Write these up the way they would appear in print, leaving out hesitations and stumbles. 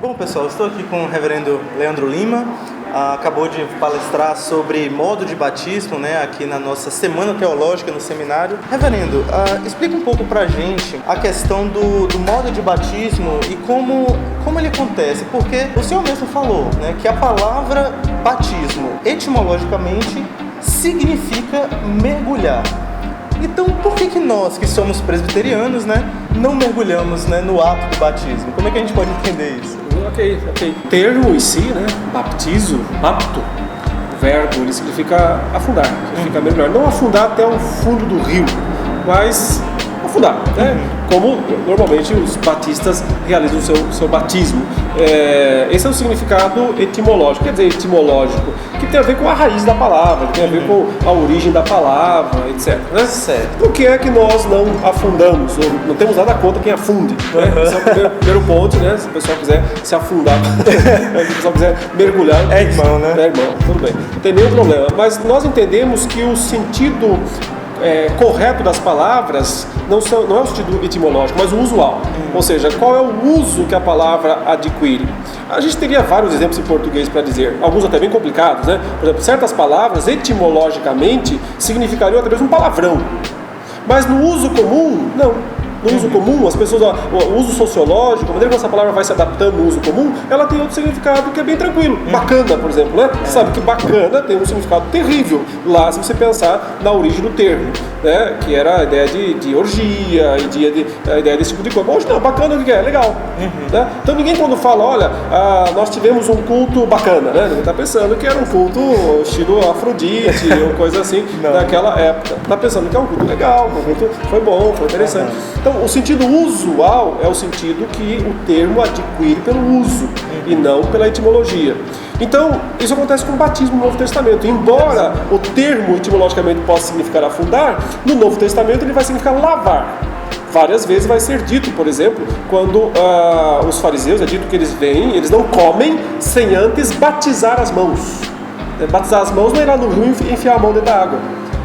Bom, pessoal, estou aqui com o reverendo Leandro Lima. Acabou de palestrar sobre modo de batismo, né, aqui na nossa Semana Teológica no seminário. Reverendo, explica um pouco pra gente a questão do modo de batismo e como ele acontece, porque o senhor mesmo falou, né, que a palavra batismo, etimologicamente, significa mergulhar. Então, por que nós, que somos presbiterianos, né, não mergulhamos, né, no ato do batismo? Como é que a gente pode entender isso? Ok. O termo em si, né, baptizo, bapto, o verbo, ele significa afundar, significa mergulhar. Não afundar até o fundo do rio, mas afundar, né? Como normalmente os batistas realizam o seu batismo. Esse é o significado etimológico, quer dizer, etimológico, que tem a ver com a raiz da palavra, que tem a ver com a origem da palavra, etc. Né? Certo. Por que é que nós não afundamos? Ou não temos nada contra quem afunde. Né? Esse é o primeiro ponto, né? Se o pessoal quiser se afundar, se o pessoal quiser mergulhar. É irmão, né? É irmão, tudo bem. Não tem nenhum problema. Mas nós entendemos que o sentido correto das palavras não é o sentido etimológico, mas o usual. Ou seja, qual é o uso que a palavra adquire? A gente teria vários exemplos em português para dizer, alguns até bem complicados, né? Por exemplo, certas palavras etimologicamente significariam até mesmo um palavrão, mas no uso comum, não. No uso comum, as pessoas, o uso sociológico, a maneira como essa palavra vai se adaptando no uso comum, ela tem outro significado que é bem tranquilo. Bacana, por exemplo, né? Você sabe que bacana tem um significado terrível lá, se você pensar na origem do termo, né? Que era a ideia de orgia, a ideia desse tipo de coisa. Hoje não, bacana o que é? Legal. Né? Então ninguém quando fala, olha, nós tivemos um culto bacana, né? Ninguém está pensando que era um culto estilo Afrodite ou coisa assim, naquela época. Está pensando que é um culto legal, um culto foi bom, foi interessante. Então, o sentido usual é o sentido que o termo adquire pelo uso e não pela etimologia. Então, isso acontece com o batismo no Novo Testamento. Embora o termo etimologicamente possa significar afundar, no Novo Testamento ele vai significar lavar. Várias vezes vai ser dito, por exemplo, quando os fariseus, é dito que eles vêm, eles não comem sem antes batizar as mãos. Batizar as mãos não é ir lá no rio e enfiar a mão dentro da água,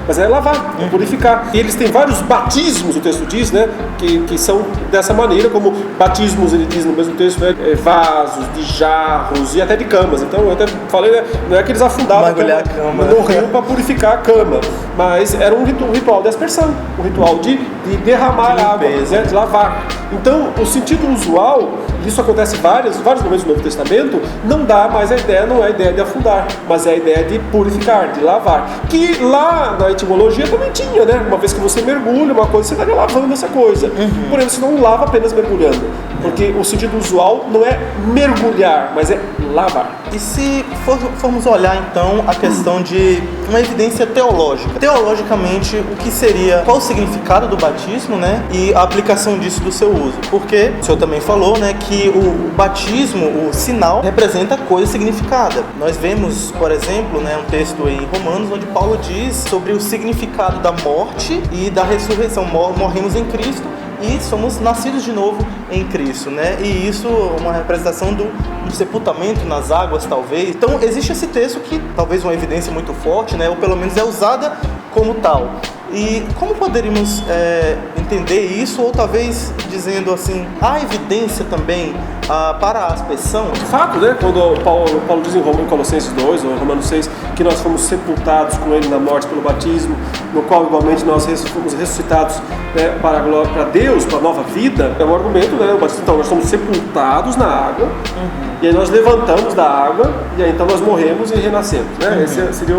mas é lavar, é purificar. E eles têm vários batismos, o texto diz, né, que são dessa maneira, como batismos, ele diz no mesmo texto, né, vasos, de jarros e até de camas. Então eu até falei, né, não é que eles afundavam no rio para purificar a cama, mas era um ritual de aspersão, um ritual de derramar água, né, de lavar. Então o sentido usual, isso acontece vários momentos do Novo Testamento, não dá mais a ideia, não é a ideia de afundar, mas é a ideia de purificar, de lavar. Que lá na etimologia também tinha, né? Uma vez que você mergulha, uma coisa, você estaria lavando essa coisa. Porém, você não lava apenas mergulhando, porque o sentido usual não é mergulhar, mas é lavar. E se formos olhar então a questão de uma evidência teológica, teologicamente o que seria, qual o significado do batismo, né, e a aplicação disso do seu uso? Porque o senhor também falou, né, que o batismo, o sinal, representa coisa significada. Nós vemos, por exemplo, né, um texto em Romanos onde Paulo diz sobre o significado da morte e da ressurreição. Morremos em Cristo e somos nascidos de novo em Cristo, né? E isso é uma representação do sepultamento nas águas, talvez. Então existe esse texto que talvez uma evidência muito forte, né? Ou pelo menos é usada como tal. E como poderíamos entender isso, ou talvez dizendo assim, há evidência também para a aspersão? De fato, né? Quando Paulo diz em Colossenses 2 ou em Romanos 6 que nós fomos sepultados com ele na morte pelo batismo, no qual igualmente nós fomos ressuscitados, né, para Deus, para a nova vida, é um argumento, né? O batismo, então nós somos sepultados na água, e aí nós levantamos da água, e aí então nós morremos e renascemos, né? Essa seria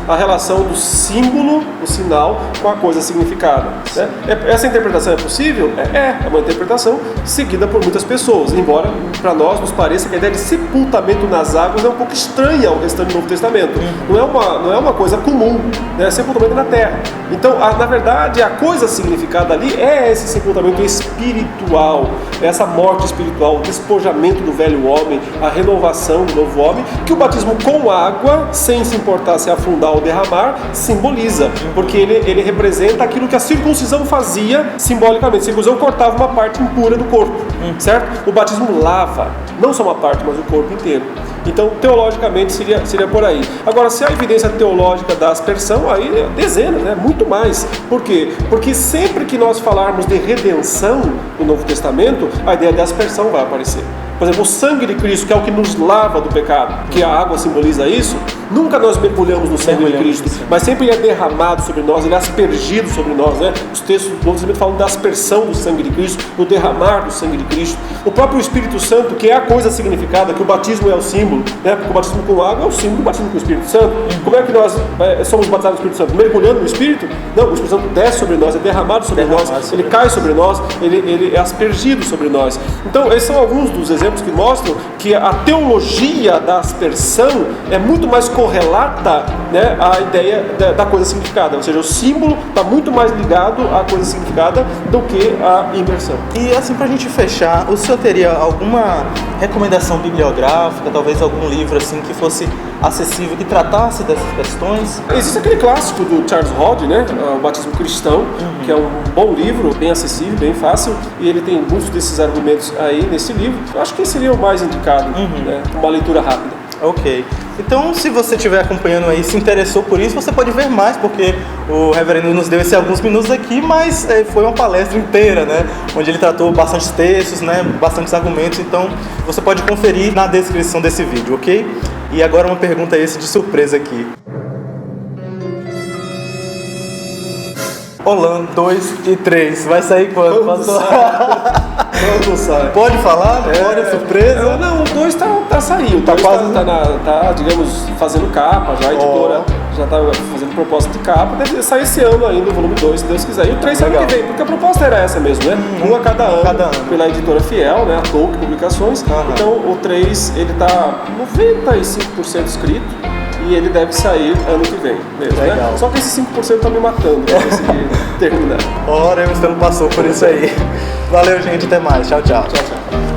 a relação do símbolo, o sinal, com a coisa significada, né? Essa interpretação é possível? É uma interpretação seguida por muitas pessoas, embora para nós nos pareça que a ideia de sepultamento nas águas é um pouco estranha ao restante do Novo Testamento. Não é uma coisa comum, né? Sepultamento na terra. Então, na verdade, a coisa significada ali é esse sepultamento espiritual, essa morte espiritual, o despojamento do velho homem, a renovação do novo homem, que o batismo com água, sem se importar se afundar ou derramar, simboliza, porque ele representa aquilo que a circuncisão fazia simbolicamente. A circuncisão cortava uma parte impura do corpo, certo? O batismo lava, não só uma parte, mas o corpo inteiro. Então, teologicamente, seria por aí. Agora, se a evidência teológica da aspersão, aí é dezenas, né? Muito mais. Por quê? Porque sempre que nós falarmos de redenção no Novo Testamento, a ideia de aspersão vai aparecer. Por por exemplo, o sangue de Cristo, que é o que nos lava do pecado, que a água simboliza isso, nunca nós mergulhamos no sangue de Cristo, mas sempre ele é derramado sobre nós, ele é aspergido sobre nós, né? Os textos do Novo Testamento falam da aspersão do sangue de Cristo, do derramar do sangue de Cristo. O próprio Espírito Santo, que é a coisa significada, que o batismo é o símbolo, né? Porque o batismo com água é o símbolo do batismo com o Espírito Santo. Como é que nós somos batizados no Espírito Santo? Mergulhando no Espírito? Não, o Espírito Santo desce sobre nós, é derramado sobre nós, ele cai sobre nós, ele é aspergido sobre nós. Então, esses são alguns dos exemplos que mostram que a teologia da aspersão é muito mais correlata, né, à ideia da coisa significada, ou seja, o símbolo está muito mais ligado à coisa significada do que à imersão. E assim, pra gente fechar, o senhor teria alguma recomendação bibliográfica, talvez algum livro assim que fosse acessível, que tratasse dessas questões? Existe aquele clássico do Charles Hodge, né, O Batismo Cristão, que é um bom livro, bem acessível, bem fácil, e ele tem muitos desses argumentos aí nesse livro. Eu acho que esse seria o mais indicado, né, uma leitura rápida. Ok. Então, se você estiver acompanhando aí, se interessou por isso, você pode ver mais, porque o reverendo nos deu esses alguns minutos aqui, mas foi uma palestra inteira, né? Onde ele tratou bastantes textos, né? Bastantes argumentos, então você pode conferir na descrição desse vídeo, ok? E agora uma pergunta de surpresa aqui. Orlando 2 e 3, vai sair quando? Quando sai? Pode falar? Pode, surpresa? Não, o 2 tá saindo. Tá quase. Tá, digamos, fazendo capa já, a editora já tá fazendo proposta de capa. Deve sair esse ano ainda, o volume 2, se Deus quiser. E o 3 ano que vem, porque a proposta era essa mesmo, né? Um a cada ano, pela editora Fiel, né? A Tolkien Publicações. Então o 3, ele tá 95% escrito. E ele deve sair ano que vem mesmo, né? Só que esse 5% tá me matando pra conseguir terminar. Ora, você não passou por isso aí. Valeu, gente. Até mais. Tchau, tchau. Tchau, tchau.